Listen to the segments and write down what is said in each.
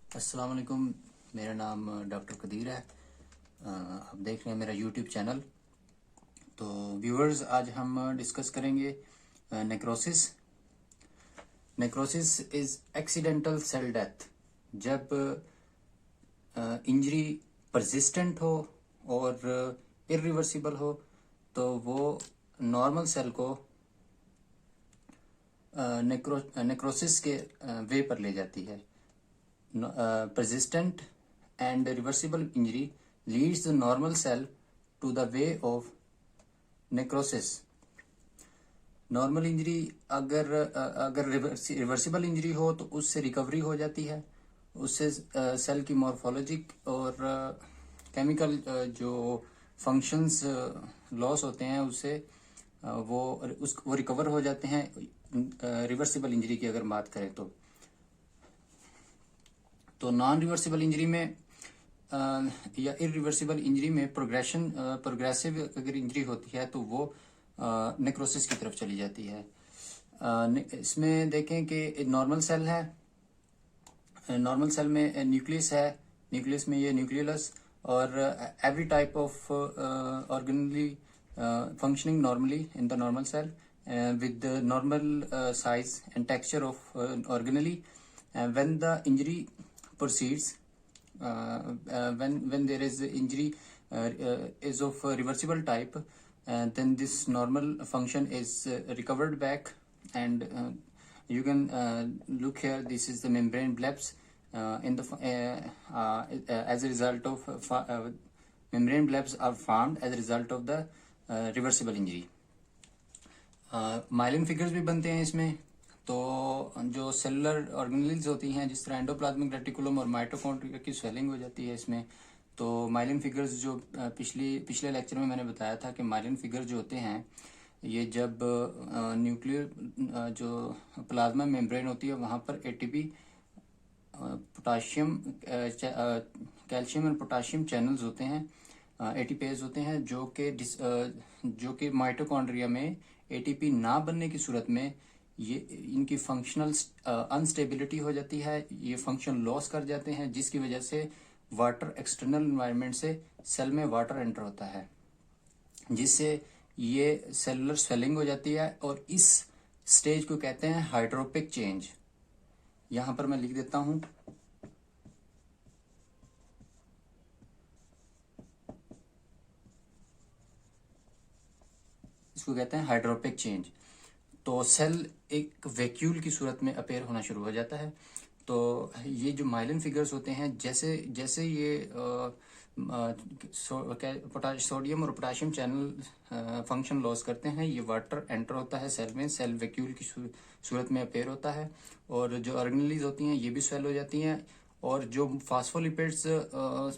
अस्सलाम वालेकुम। मेरा नाम डॉक्टर कदीर है। आप देख रहे हैं मेरा यूट्यूब चैनल। तो व्यूअर्स, आज हम डिस्कस करेंगे necrosis. Necrosis is accidental cell death. जब इंजरी परसिस्टेंट हो और इरिवर्सिबल हो तो वो नॉर्मल सेल को नेक्रोसिस के वे पर ले जाती है। Persistent and reversible injury leads the normal cell to the way of necrosis. Normal injury अगर रिवर्सिबल इंजरी हो तो उससे रिकवरी हो जाती है। उससे सेल की मॉर्फोलॉजिक और केमिकल जो फंक्शंस लॉस होते हैं उससे वो रिकवर हो जाते हैं। रिवर्सिबल इंजरी की अगर बात करें तो नॉन रिवर्सिबल इंजरी में या इरिवर्सिबल इंजरी में प्रोग्रेसिव अगर इंजरी होती है तो वो नेक्रोसिस की तरफ चली जाती है। इसमें देखें कि नॉर्मल सेल है। नॉर्मल सेल में न्यूक्लियस है। न्यूक्लियस में ये न्यूक्लियस और every type of organelle functioning normally in the normal cell with the normal size and texture of organelle. When the injury proceeds, when there is injury is of reversible type, then this normal function is recovered back. And you can look here, this is the membrane blebs in the as a result of membrane blebs are formed as a result of the reversible injury. Myelin figures भी बनते हैं इसमें। तो जो cellular organelles होती हैं, जिस तरह एंडोप्लाज्मिक रेटिकुलम और माइटोकॉन्ड्रिया की स्वेलिंग हो जाती है इसमें, तो माइलिन फिगर्स जो पिछले लेक्चर में मैंने बताया था कि माइलिन फिगर्स जो होते हैं ये जब न्यूक्लियर जो प्लाज्मा मेम्ब्रेन होती है वहाँ पर एटीपी, पोटाशियम, कैल्शियम और पोटाशियम चैनल्स होते हैं, एटीपेज होते हैं जो कि माइटोकॉन्ड्रिया में एटीपी ना बनने की सूरत में ये इनकी फंक्शनल अनस्टेबिलिटी हो जाती है। ये फंक्शन लॉस कर जाते हैं, जिसकी वजह से वाटर एक्सटर्नल एनवायरनमेंट से सेल में वाटर एंटर होता है, जिससे ये सेलुलर स्वेलिंग हो जाती है। और इस स्टेज को कहते हैं हाइड्रोपिक चेंज। यहां पर मैं लिख देता हूं, इसको कहते हैं हाइड्रोपिक चेंज। तो सेल एक वैक्यूल की सूरत में अपेयर होना शुरू हो जाता है। तो ये जो माइलिन फिगर्स होते हैं, जैसे जैसे ये सोडियम और पोटाशियम चैनल फंक्शन लॉस करते हैं, ये वाटर एंटर होता है सेल में, सेल वैक्यूल की सूरत में अपेयर होता है। और जो ऑर्गेनेलीज होती हैं ये भी स्वेल हो जाती हैं। और जो फास्फोलिपिड्स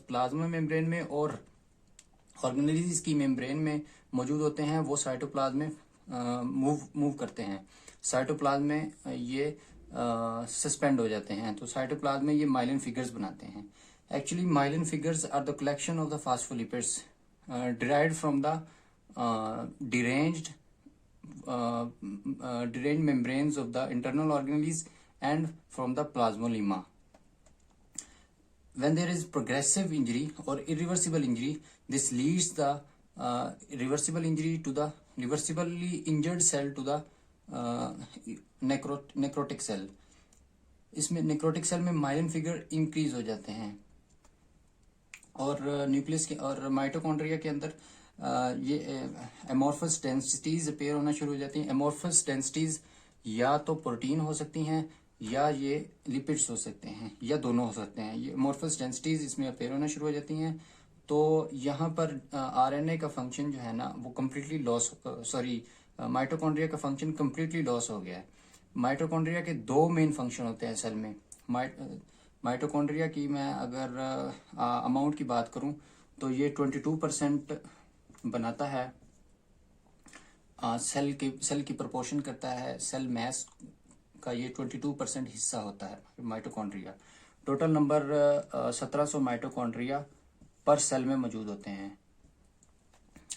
प्लाज्मा मेम्ब्रेन में और ऑर्गेनेलीज की मेम्ब्रेन में मौजूद होते हैं वो साइटोप्लाज्म में मूव करते हैं। साइटोप्लाज्म में ये सस्पेंड हो जाते हैं। तो साइटोप्लाज्म में ये माइलिन फिगर्स बनाते हैं। Actually myelin figures are the collection of the phospholipids derived from the deranged membranes of the internal organelles and from the plasmolemma. When there is progressive injury or irreversible injury, this leads the reversible injury to the reversibly injured cell to the necrotic cell. इसमें necrotic cell में myelin figure increase हो जाते हैं और nucleus के और mitochondria के अंदर ये एमोर्फस डेंसिटीज अपेयर होना शुरू हो जाती हैं। एमोर्फस डेंसिटीज या तो प्रोटीन हो सकती हैं या ये लिपिड्स हो सकते हैं या दोनों हो सकते हैं। ये एमोर्फस डेंसिटीज इसमें अपेयर होना शुरू हो जाती हैं। तो यहाँ पर आरएनए का फंक्शन जो है ना वो कम्प्लीटली लॉस, माइटोकॉन्ड्रिया का फंक्शन कम्प्लीटली लॉस हो गया है। माइटोकॉन्ड्रिया के दो मेन फंक्शन होते हैं सेल में। माइटोकॉन्ड्रिया की मैं अगर अमाउंट की बात करूं तो ये 22% बनाता है, सेल की प्रोपोर्शन करता है, सेल मैस का ये 22% हिस्सा होता है माइटोकॉन्ड्रिया। टोटल नंबर 1700 माइटोकॉन्ड्रिया पर सेल में मौजूद होते हैं,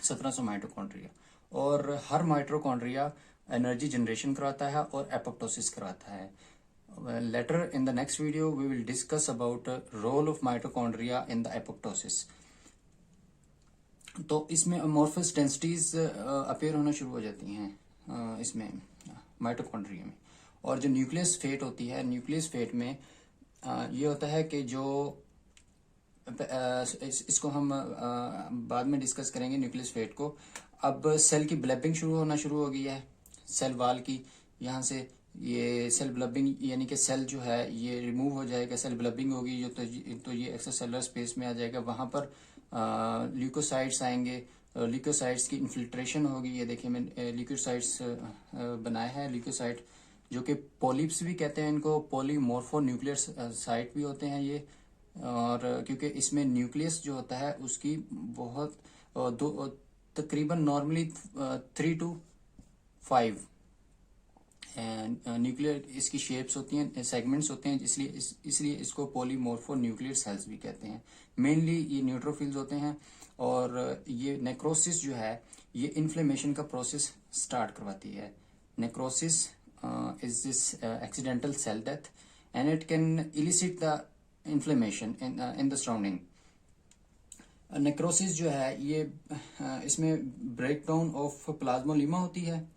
1700 माइटोकॉन्ड्रिया। और हर माइटोकॉन्ड्रिया एनर्जी जनरेशन कराता है और एपोप्टोसिस कराता है। Later in the next video we will discuss about role of mitochondria in the apoptosis. तो इसमें अमोर्फस डेंसिटीज अपीयर होना शुरू हो जाती हैं इसमें माइटोकॉन्ड्रिया में। और जो न्यूक्लियस फेट होती है, न्यूक्लियस फेट में ये होता है कि जो इसको हम बाद में डिस्कस करेंगे न्यूक्लियस फेट को। अब सेल की ब्लबिंग शुरू हो गई है, सेल वाल की, यहाँ से ये सेल ब्लबिंग यानी कि सेल जो है ये रिमूव हो जाएगा, सेल ब्लबिंग होगी जो तो ये एक्स्ट्रासेलुलर स्पेस में आ जाएगा। वहां पर ल्यूकोसाइट्स आएंगे, ल्यूकोसाइट्स की इन्फिल्ट्रेशन होगी। ये देखिए मैंने ल्यूकोसाइट्स बनाए हैं, ल्यूकोसाइट जो कि पॉलिप्स भी कहते हैं इनको, पॉलीमोर्फो न्यूक्लियर साइट भी होते हैं ये। और क्योंकि इसमें न्यूक्लियस जो होता है उसकी बहुत तकरीबन नॉर्मली 3 to 5 न्यूक्लियर इसकी शेप्स होती हैं, सेगमेंट्स होते हैं, इसलिए इसको पॉलीमोर्फो न्यूक्लियर सेल्स भी कहते हैं। मेनली ये न्यूट्रोफिल्स होते हैं। और ये नेक्रोसिस जो है ये इन्फ्लेमेशन का प्रोसेस स्टार्ट करवाती है। Necrosis is this accidental cell death and it can elicit the inflammation in the surrounding. Necrosis जो है ये इसमें ब्रेकडाउन ऑफ प्लाज्मोलिमा होती है,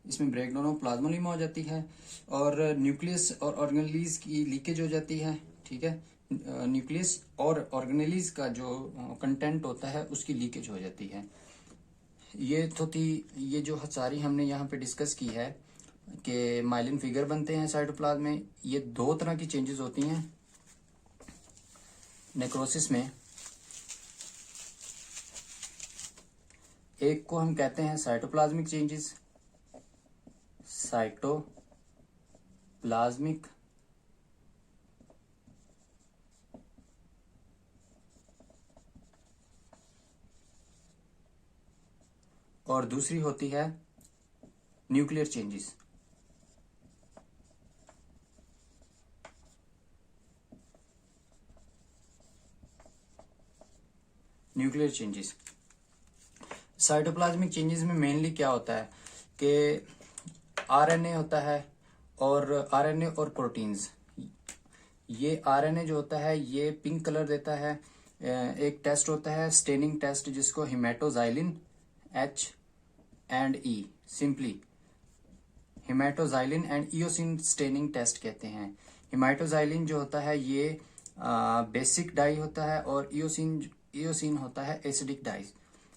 इसमें ब्रेकडाउन ऑफ प्लाज्मोलिमा हो जाती है और न्यूक्लियस और ऑर्गेनेलीज की लीकेज हो जाती है। ठीक है, न्यूक्लियस और ऑर्गेनेलीज का जो कंटेंट होता है उसकी लीकेज हो जाती है। ये तो थी ये जो सारी हमने यहाँ पे डिस्कस की है कि माइलिन फिगर बनते हैं साइटोप्लाज्म में। ये 2 तरह की चेंजेस होती हैं नेक्रोसिस में। एक को हम कहते हैं साइटोप्लाज्मिक चेंजेस, साइटोप्लाज्मिक और दूसरी होती है nuclear changes. Nuclear changes cytoplasmic changes में मेनली क्या होता है कि आरएनए होता है और आरएनए और प्रोटीन्स। ये आरएनए जो होता है ये पिंक कलर देता है। एक टेस्ट होता है स्टेनिंग टेस्ट जिसको haematoxylin H&E, simply haematoxylin and eosin staining test कहते हैं। हिमेटोजाइलिन जो होता है ये बेसिक डाई होता है और इयोसिन होता है एसिडिक डाई।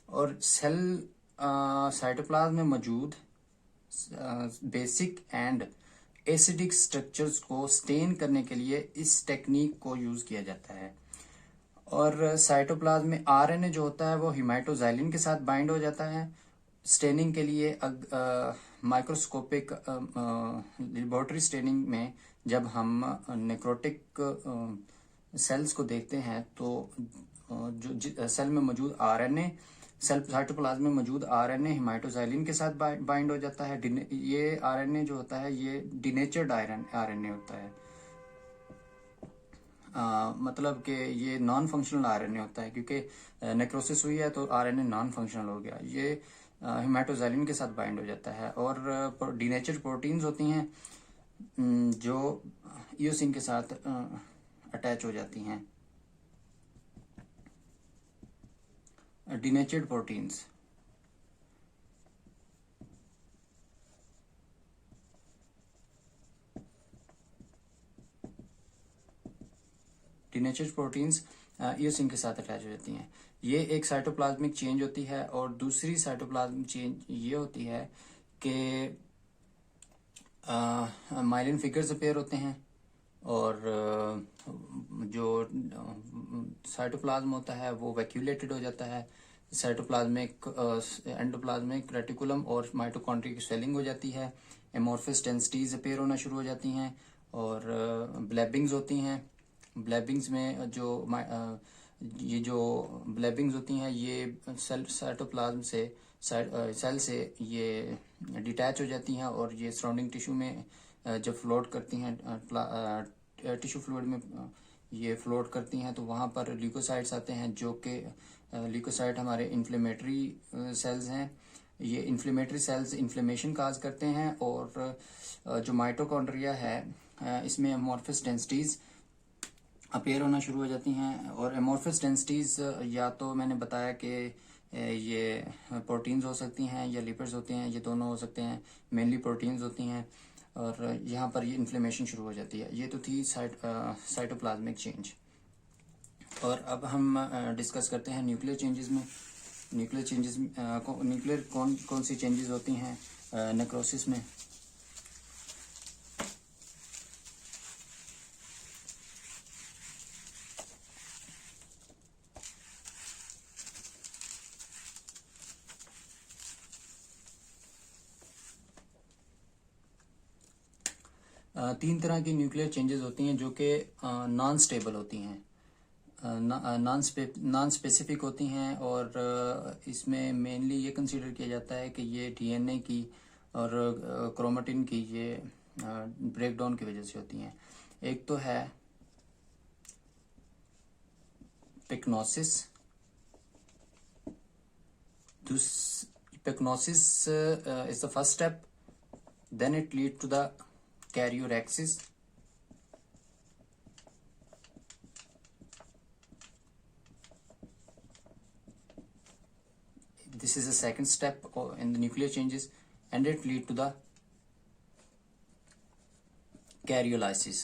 और सेल साइटोप्लाज्म में मौजूद बेसिक एंड एसिडिक स्ट्रक्चर्स को स्टेन करने के लिए इस टेक्निक को यूज किया जाता है। और साइटोप्लाज्म में आरएनए जो होता है वो हिमेटोजाइलिन के साथ बाइंड हो जाता है स्टेनिंग के लिए। माइक्रोस्कोपिक लेबोरेटरी स्टेनिंग में जब हम नेक्रोटिक सेल्स को देखते हैं तो जो सेल में मौजूद आरएनए, सेल साइटोप्लाज्म में मौजूद आरएनए हिमेटोजाइलिन के साथ बाइंड हो जाता है। ये आरएनए जो होता है ये डिनेचर्ड आरएनए होता है। मतलब कि ये नॉन फंक्शनल आरएनए होता है क्योंकि नेक्रोसिस हुई है तो आरएनए नॉन फंक्शनल हो गया। ये हिमेटोजाइलिन के साथ बाइंड हो जाता है। और डिनेचर्ड प्रोटीन्स होती हैं जो इयोसिन के साथ अटैच हो जाती हैं। डिनेचर्ड प्रोटीन्स इयोसिन के साथ अटैच हो जाती हैं। ये एक साइटोप्लाज्मिक चेंज होती है। और दूसरी साइटोप्लाज्मिक चेंज ये होती है कि माइलिन फिगर्स अपीयर होते हैं और जो साइटोप्लाज्म होता है वो वैक्यूलेटेड हो जाता है। साइटोप्लाज्मिक एंडोप्लाज्मिक रेटिकुलम और माइटोकॉन्ड्रिया की स्वेलिंग हो जाती है। एमोर्फस डेंसिटीज अपीयर होना शुरू हो जाती हैं और ब्लैबिंग्स होती हैं। ब्लैबिंग्स में ये जो ब्लैबिंग्स होती हैं ये साइटोप्लाज्म से सेल से ये डिटैच हो जाती हैं और ये सराउंडिंग टिश्यू में जब फ्लोट करती हैं टिश्यू फ्लूइड में ये फ्लोट करती हैं तो वहाँ पर ल्यूकोसाइट्स आते हैं जो कि ल्यूकोसाइट हमारे इन्फ्लेमेटरी सेल्स हैं। ये इन्फ्लेमेटरी सेल्स इन्फ्लेमेशन काज करते हैं और जो माइटोकॉन्ड्रिया है इसमें एमॉर्फस डेंसिटीज अपेयर होना शुरू हो जाती हैं। और एमॉर्फस डेंसिटीज या तो मैंने बताया कि ये प्रोटीन्स हो सकती हैं या लिपिड्स होते हैं, ये दोनों हो सकते हैं, मेनली प्रोटीन्स होती हैं। और यहाँ पर ये इन्फ्लेमेशन शुरू हो जाती है। ये तो थी साइटोप्लाज्मिक चेंज। और अब हम डिस्कस करते हैं न्यूक्लियर चेंजेस में। न्यूक्लियर कौन कौन सी चेंजेस होती हैं नेक्रोसिस में। तीन तरह की न्यूक्लियर चेंजेस होती हैं जो कि नॉन स्टेबल होती हैं, नॉन स्पेसिफिक होती हैं। और इसमें मेनली ये कंसीडर किया जाता है कि ये डीएनए की और क्रोमेटिन की ये ब्रेकडाउन की वजह से होती हैं। एक तो है pyknosis. Pyknosis is the first step, then it lead to the karyorrhexis. This is the second step in the nuclear changes, and it lead to the karyolysis.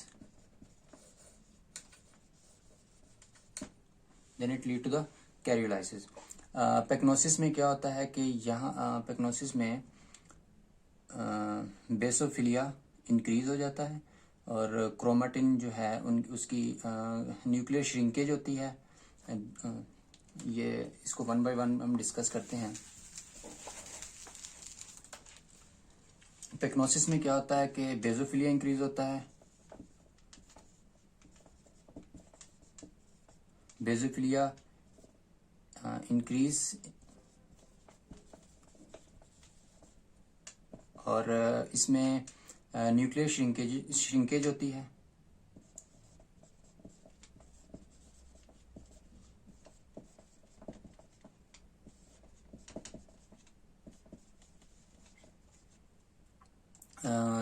Then it lead to the karyolysis. पेक्नोसिस में क्या होता है कि यहाँ पेक्नोसिस में basophilia increase हो जाता है और क्रोमेटिन जो है उसकी न्यूक्लियर श्रिंकेज होती है। ये इसको वन बाय वन हम डिस्कस करते हैं। पेक्नोसिस में क्या होता है कि बेसोफिलिया इंक्रीज होता है, बेसोफिलिया इंक्रीज, और इसमें न्यूक्लियर श्रिंकेज होती है।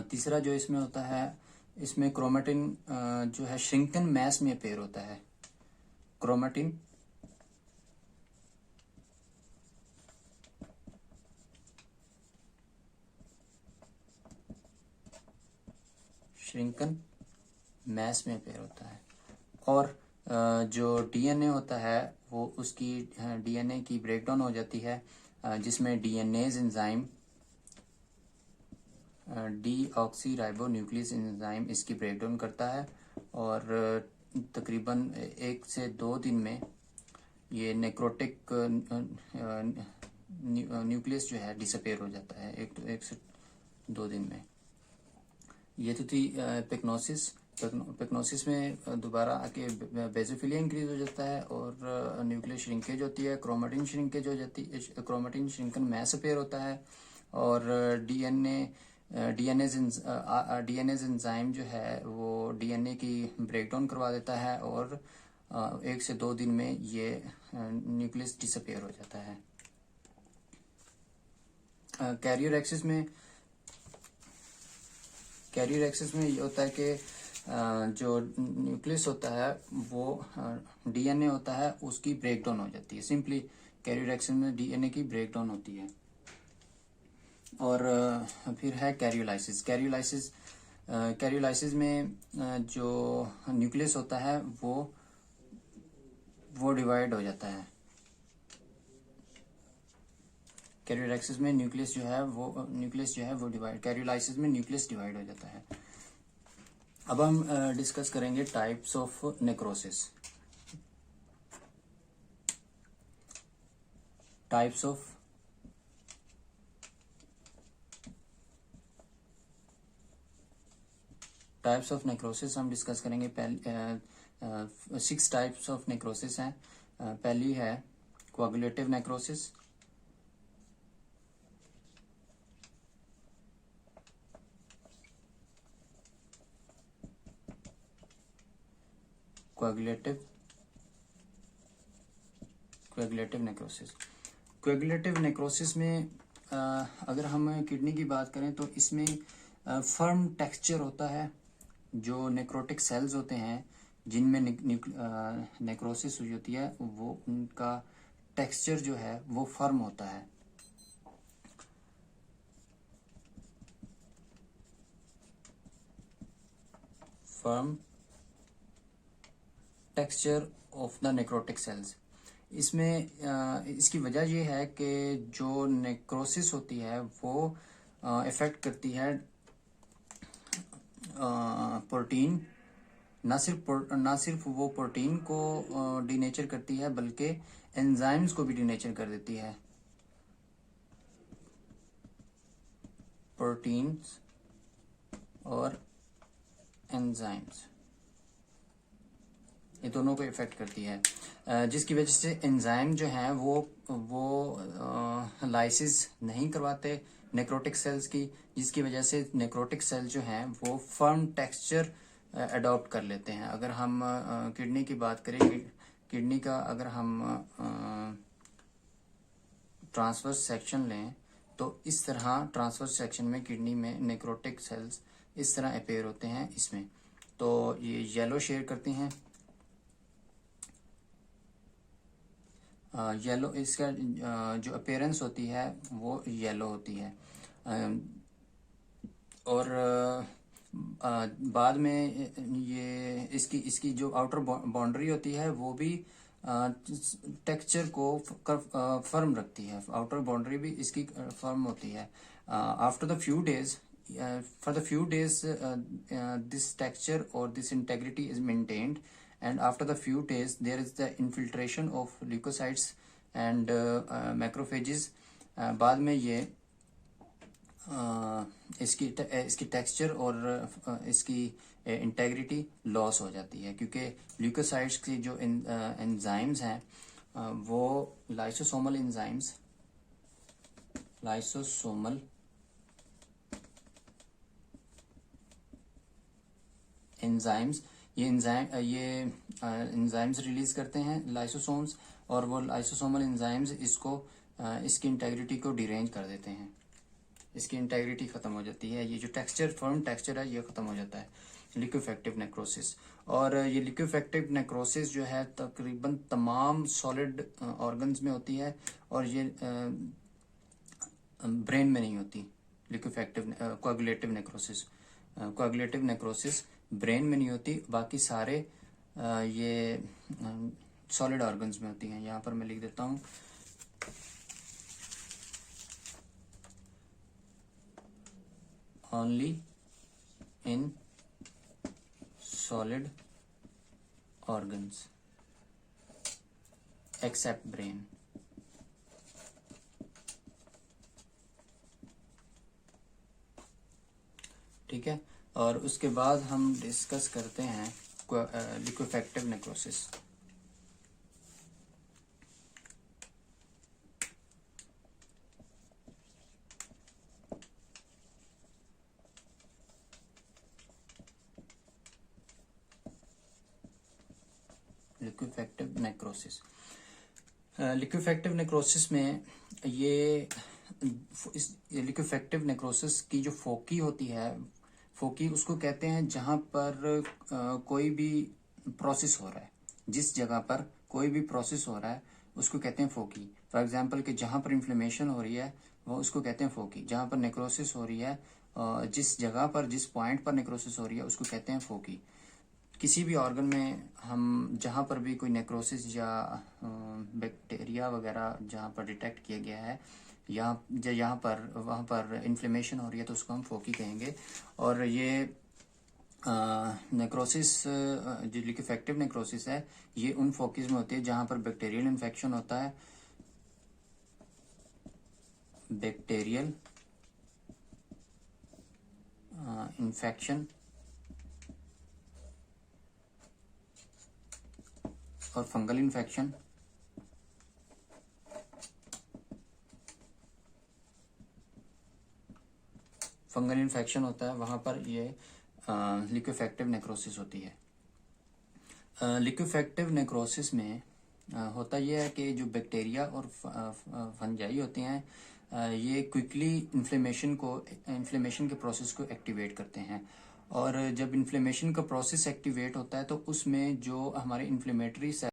तीसरा जो इसमें होता है, इसमें क्रोमेटिन जो है श्रिंकन मैस में अपेयर होता है। क्रोमेटिन श्रिंकन मैस में अपेयर होता है। और जो डीएनए होता है वो उसकी डीएनए की ब्रेकडाउन हो जाती है, जिसमें डीएनएज एंजाइम डीऑक्सीराइबोन्यूक्लियस एंजाइम इसकी ब्रेकडाउन करता है। और तकरीबन 1 से 2 दिन में ये नेक्रोटिक न्यूक्लियस जो है डिसअपेयर हो जाता है, 1 से 2 दिन में। ये तो थी पेक्नोसिस। पेक्नोसिस में दोबारा आके बेसोफिलिया इंक्रीज हो जाता है और न्यूक्लियर श्रिंकेज होती है, क्रोमेटिन श्रिंकेज हो जाती है, क्रोमेटिन श्रिंकन मैस अपेयर होता है। और डीएनएज एंजाइम जो है वो डीएनए की ब्रेकडाउन करवा देता है और 1 से 2 दिन में ये न्यूक्लियस डिसअपेयर हो जाता है। कैरियोरैक्सिस में ये होता है कि जो न्यूक्लियस होता है वो डीएनए होता है उसकी ब्रेकडाउन हो जाती है। सिंपली कैरियोरैक्सिस में डीएनए की ब्रेकडाउन होती है। और फिर है कैरियोलाइसिस। कैरियोलाइसिस में जो न्यूक्लियस होता है वो डिवाइड हो जाता है। कैरियोलैक्सिस में न्यूक्लियस जो है वो डिवाइड, कैरियोलाइसिस में न्यूक्लियस डिवाइड हो जाता है। अब हम डिस्कस करेंगे types of necrosis. Types of necrosis हम डिस्कस करेंगे। 6 टाइप्स ऑफ नेक्रोसिस हैं। पहली है कोआगुलेटिव नेक्रोसिस, कोएगुलेटिव नेक्रोसिस में अगर हम किडनी की बात करें तो इसमें फर्म टेक्सचर होता है जो नेक्रोटिक सेल्स होते हैं जिनमें नेक्रोसिस हुई होती है, वो उनका टेक्सचर जो है वो फर्म होता है। Firm texture of the necrotic sales. इसमें इसकी वजह ये है कि जो नेक्रोसिस होती है वो इफेक्ट करती है प्रोटीन, ना सिर्फ वो प्रोटीन को डीनेचर करती है बल्कि एंजाइम्स को भी डीनेचर कर देती है। प्रोटीन्स और एंजाइम्स, ये दोनों को इफेक्ट करती है, जिसकी वजह से एंजाइम जो हैं वो लाइसिस नहीं करवाते नेक्रोटिक सेल्स की, जिसकी वजह से नेक्रोटिक सेल जो हैं वो फर्म टेक्सचर अडॉप्ट कर लेते हैं। अगर हम किडनी की बात करें, किडनी का अगर हम ट्रांसवर्स सेक्शन लें तो इस तरह ट्रांसवर्स सेक्शन में किडनी में नेक्रोटिक सेल्स इस तरह अपेयर होते हैं इसमें। तो ये येलो शेड करती हैं, येलो, इसका जो अपेयरेंस होती है वो येलो होती है। और बाद में ये इसकी जो आउटर बाउंड्री होती है वो भी टेक्सचर को फर्म रखती है। आउटर बाउंड्री भी इसकी फर्म होती है। After the few days for the few days this texture or this integrity is maintained, and after the few days there is the infiltration of leukocytes and macrophages। बाद में ये इसकी texture और इसकी इंटेग्रिटी लॉस हो जाती है, क्योंकि ल्यूकोसाइट्स की जो एंजाइम्स हैं वो लाइसोसोमल एंजाइम्स ये एंजाइम्स रिलीज करते हैं लाइसोसोम्स, और वो लाइसोसोमल एंजाइम्स इसकी इंटेग्रिटी को डिरेंज कर देते हैं, इसकी इंटेग्रिटी खत्म हो जाती है। ये जो फर्म टेक्सचर है ये खत्म हो जाता है, लिक्विफेक्टिव नेक्रोसिस। और ये लिक्विफेक्टिव नेक्रोसिस जो है तकरीबन तमाम सॉलिड ऑर्गन्स में होती है, और ये ब्रेन में नहीं होती। लिक्विफेक्टिव कोआगुलेटिव नेक्रोसिस ब्रेन में नहीं होती, बाकी सारे ये सॉलिड ऑर्गन्स में होती हैं। यहाँ पर मैं लिख देता हूँ, only in solid organs except brain। ठीक है, और उसके बाद हम डिस्कस करते हैं लिक्विफेक्टिव नेक्रोसिस। लिक्विफेक्टिव नेक्रोसिस में ये लिक्विफेक्टिव नेक्रोसिस की जो फोकी होती है, फोकी उसको कहते हैं जहां पर कोई भी प्रोसेस हो रहा है, जिस जगह पर कोई भी प्रोसेस हो रहा है उसको कहते हैं फोकी। फॉर एग्जांपल कि जहां पर इन्फ्लेमेशन हो रही है वो उसको कहते हैं फोकी, जहां पर नेक्रोसिस हो रही है जिस जगह पर जिस पॉइंट पर नेक्रोसिस हो रही है उसको कहते हैं फोकी। किसी भी ऑर्गन में हम जहाँ पर भी कोई नेक्रोसिस या बैक्टीरिया वगैरह जहाँ पर डिटेक्ट किया गया है, यहाँ पर वहाँ पर इन्फ्लेमेशन हो रही है तो उसको हम फोकी कहेंगे। और ये नेक्रोसिस जो लिक्विफेक्टिव नेक्रोसिस है ये उन फोकीज में होती है जहाँ पर बैक्टीरियल इन्फेक्शन होता है, बैक्टीरियल इन्फेक्शन और फंगल इन्फेक्शन। फंगल इन्फेक्शन होता है वहां पर ये लिक्विफेक्टिव नेक्रोसिस होती है। लिक्विफेक्टिव नेक्रोसिस में होता यह है कि जो बैक्टीरिया और फंजाई होते हैं ये क्विकली इन्फ्लेमेशन के प्रोसेस को एक्टिवेट करते हैं, और जब इन्फ्लेमेशन का प्रोसेस एक्टिवेट होता है तो उसमें जो हमारे इन्फ्लेमेटरी